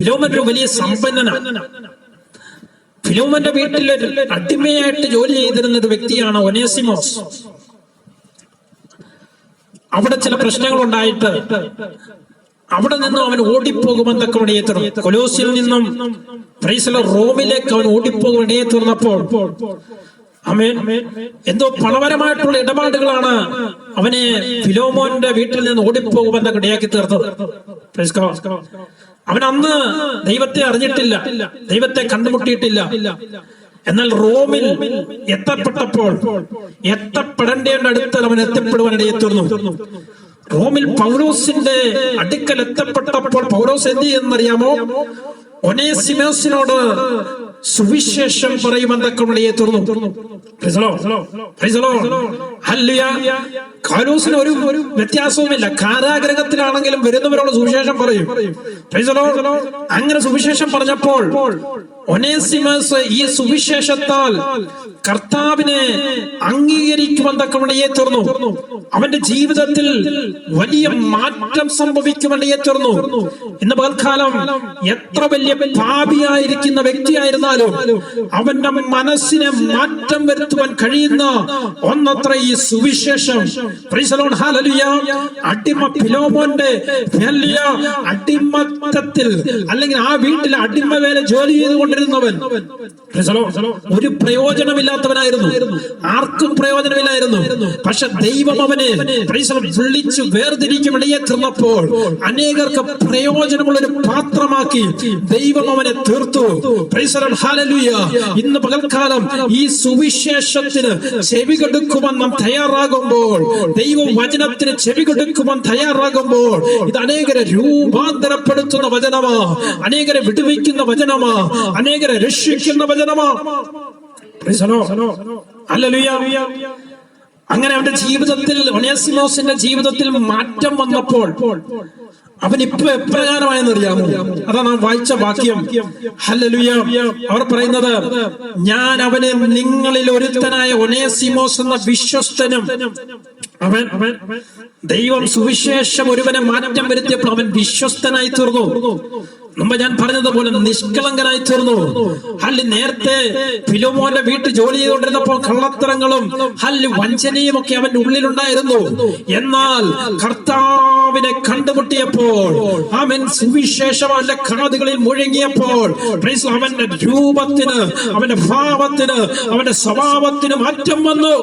ഫിലോമൻ ഒരു വലിയ സമ്പന്നനാണ്. ഫിലോമന്റെ വീട്ടിൽ അടിമയായിട്ട് ജോലി ചെയ്തിരുന്ന ഒരു വ്യക്തിയാണ് ഒനേസിമോസ്. അവിടെ ചില പ്രശ്നങ്ങൾ ഉണ്ടായിട്ട് അവിടെ നിന്നും അവൻ ഓടിപ്പോകുമെന്നൊക്കെ ഇടയെ തീർന്നു. കൊലോസിൽ നിന്നും റോമിലേക്ക് അവൻ ഓടിപ്പോകും ഇടയെ തീർന്നപ്പോൾ എന്തോ പണപരമായിട്ടുള്ള ഇടപാടുകളാണ് അവനെ ഫിലോമോന്റെ വീട്ടിൽ നിന്ന് ഓടിപ്പോകുമെന്നൊക്കെ ഇടയാക്കി തീർത്തത്. അവൻ അന്ന് ദൈവത്തെ അറിഞ്ഞിട്ടില്ല, ദൈവത്തെ കണ്ടുമുട്ടിയിട്ടില്ല. എന്നാൽ റോമിൽ എത്തപ്പെടേണ്ട അടുത്ത് അവൻ എത്തപ്പെടുവാൻ ഇടയെ തീർന്നു. റോമിൽ പൗലോസിന്റെ അടുക്കൽ എത്തപ്പെട്ടപ്പോൾ പൗലോസ് എന്ത് ചെയ്യുന്നറിയാമോ? ഒനേസിമോസിനോട് സുവിശേഷം പറയുമെന്നൊക്കെ ഇടയെ തീർന്നു. പൗലോസിന് ഒരു വ്യത്യാസവുമില്ല. കാരാഗ്രഹത്തിലാണെങ്കിലും വരുന്നവരോട് സുവിശേഷം പറയും. അങ്ങനെ സുവിശേഷം പറഞ്ഞപ്പോൾ ഒനേസിമോസ് ഈ സുവിശേഷത്താൽ കർത്താവിനെ അംഗീകരിക്കുമെന്നൊക്കെ ഇടയെ തീർന്നു. അവന്റെ ജീവിതത്തിൽ വലിയ മാറ്റം സംഭവിക്കുമെന്നേ തീർന്നു. ഇന്ന് പകൽക്കാലം എത്ര വലിയ പാപിയായിരിക്കുന്ന വ്യക്തിയായിരുന്നാലും അവന്റെ മനസ്സിനെ മാറ്റം വരുത്തുവാൻ കഴിയുന്ന ഒന്നത്ര ഈ സുവിശേഷം. അടിമ ഫിലോമോന്റെ വലിയ അടിമത്തത്തിൽ അല്ലെങ്കിൽ ആ വീട്ടിലെ അടിമ വേല ജോലി ചെയ്തുകൊണ്ടിരുന്നവൻ ഒരു പ്രയോജനമില്ലാത്തവനായിരുന്നു, ആർക്കും പ്രയോജനമില്ലായിരുന്നു. പക്ഷെ ദൈവം അവനെ വിളിച്ചു വേർതിരിക്കും ഇടയെ തീർന്നപ്പോൾ അനേകർക്ക് പ്രയോജനമുള്ള ഒരു പാത്രമാക്കി ദൈവം അവനെ തീർത്തു. ഇന്ന് പകൽക്കാലം ഈ സുവിശേഷത്തിന് ചെവി കൊടുക്കുവാൻ നാം തയ്യാറാകുമ്പോൾ, ദൈവവചനത്തിന് ചെവി കൊടുക്കുവാൻ തയ്യാറാകുമ്പോൾ, ഇത് അനേകരെ രൂപാന്തരപ്പെടുത്തുന്ന വചനമാ, അനേകരെ വിടുവിക്കുന്ന വചനമാ, അനേകരെ രക്ഷിക്കുന്ന വചനമാ. അങ്ങനെ അവന്റെ ജീവിതത്തിൽ, ഒനേസിമോസിന്റെ ജീവിതത്തിൽ മാറ്റം വന്നപ്പോൾ അവൻ ഇപ്പൊ എപ്രകാരമായെന്നറിയാമോ? അതാ നാം വായിച്ച വാക്യം. ഹല്ലേലൂയ. അവർ പറയുന്നത്, ഞാൻ അവനെ നിങ്ങളിൽ ഒരുത്തനായ ഒനേസിമോസ് എന്ന വിശ്വസ്തനും, അവൻ ദൈവം സുവിശേഷം ഒരുവനെ മാറ്റം വരുത്തിയപ്പോൾ അവൻ വിശ്വസ്തനായി തീർന്നു. മുമ്പ് ഞാൻ പറഞ്ഞതുപോലെ നിഷ്കളങ്കനായി തീർന്നു. നേരത്തെ ഫിലോമോന്റെ വീട്ടിൽ ജോലി ചെയ്തുകൊണ്ടിരുന്നപ്പോൾ കള്ളത്തരങ്ങളും വഞ്ചനയും ഒക്കെ അവന്റെ ഉള്ളിലുണ്ടായിരുന്നു. എന്നാൽ കർത്താവിനെ കണ്ടുമുട്ടിയപ്പോൾ, അവൻ സുവിശേഷം അവന്റെ കാതുകളിൽ മുഴങ്ങിയപ്പോൾ അവന്റെ രൂപത്തിന്, അവന്റെ ഭാവത്തിന്, അവന്റെ സ്വഭാവത്തിന് മാറ്റം വന്നു.